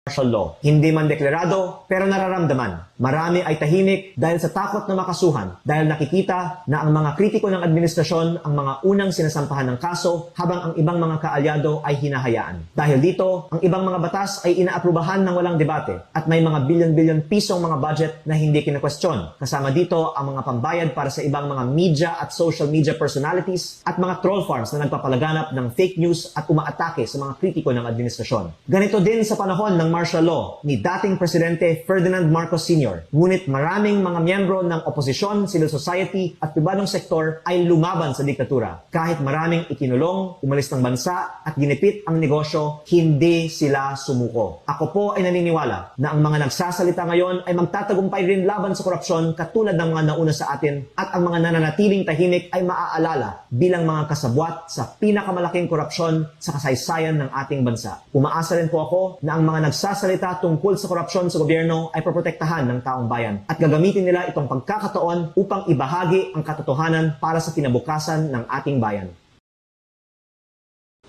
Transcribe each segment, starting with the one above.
Martial law. Hindi man deklarado, pero nararamdaman. Marami ay tahimik dahil sa takot na makasuhan, dahil nakikita na ang mga kritiko ng administrasyon ang mga unang sinasampahan ng kaso habang ang ibang mga kaalyado ay hinahayaan. Dahil dito, ang ibang mga batas ay inaaprubahan ng walang debate at may mga bilyon-bilyon pisong mga budget na hindi kinakwestiyon. Kasama dito ang mga pambayad para sa ibang mga media at social media personalities at mga troll farms na nagpapalaganap ng fake news at umaatake sa mga kritiko ng administrasyon. Ganito din sa panahon ng martial law ni dating Presidente Ferdinand Marcos Sr. Ngunit maraming mga miyembro ng oposisyon, civil society at pribadong sektor ay lumaban sa diktatura. Kahit maraming ikinulong, umalis ng bansa at ginipit ang negosyo, hindi sila sumuko. Ako po ay naniniwala na ang mga nagsasalita ngayon ay magtatagumpay rin laban sa korupsyon katulad ng mga nauna sa atin at ang mga nananatiling tahimik ay maaalala bilang mga kasabwat sa pinakamalaking korupsyon sa kasaysayan ng ating bansa. Umaasa rin po ako na ang mga nagsasalita tungkol sa korupsyon sa gobyerno ay proprotektahan ng taong bayan at gagamitin nila itong pagkakataon upang ibahagi ang katotohanan para sa kinabukasan ng ating bayan.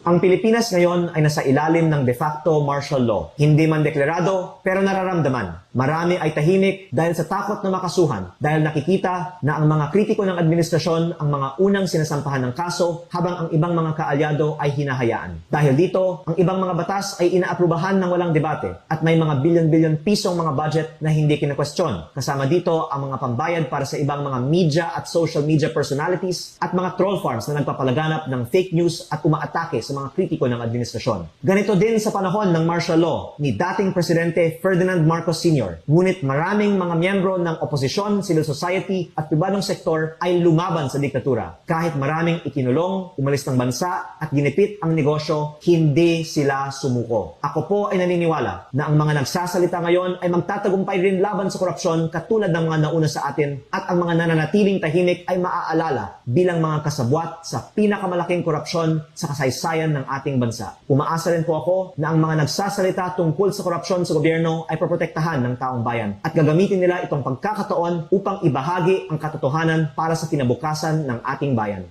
Ang Pilipinas ngayon ay nasa ilalim ng de facto martial law. Hindi man deklarado, pero nararamdaman. Marami ay tahimik dahil sa takot na makasuhan, dahil nakikita na ang mga kritiko ng administrasyon ang mga unang sinasampahan ng kaso habang ang ibang mga kaalyado ay hinahayaan. Dahil dito, ang ibang mga batas ay inaaprubahan ng walang debate at may mga bilyon-bilyon pisong mga budget na hindi kinakwestiyon. Kasama dito ang mga pambayad para sa ibang mga media at social media personalities at mga troll farms na nagpapalaganap ng fake news at umaatake sa mga kritiko ng administrasyon. Ganito din sa panahon ng martial law ni dating Presidente Ferdinand Marcos Sr. Ngunit maraming mga miyembro ng oposisyon, civil society at pribadong sektor ay lumaban sa diktatura. Kahit maraming ikinulong, umalis ng bansa at ginipit ang negosyo, hindi sila sumuko. Ako po ay naniniwala na ang mga nagsasalita ngayon ay magtatagumpay rin laban sa korupsyon katulad ng mga nauna sa atin at ang mga nananatiling tahimik ay maaalala bilang mga kasabwat sa pinakamalaking korupsyon sa kasaysayan ng ating bansa. Umaasa rin po ako na ang mga nagsasalita tungkol sa korupsyon sa gobyerno ay proprotektahan ng taong bayan at gagamitin nila itong pagkakataon upang ibahagi ang katotohanan para sa kinabukasan ng ating bayan.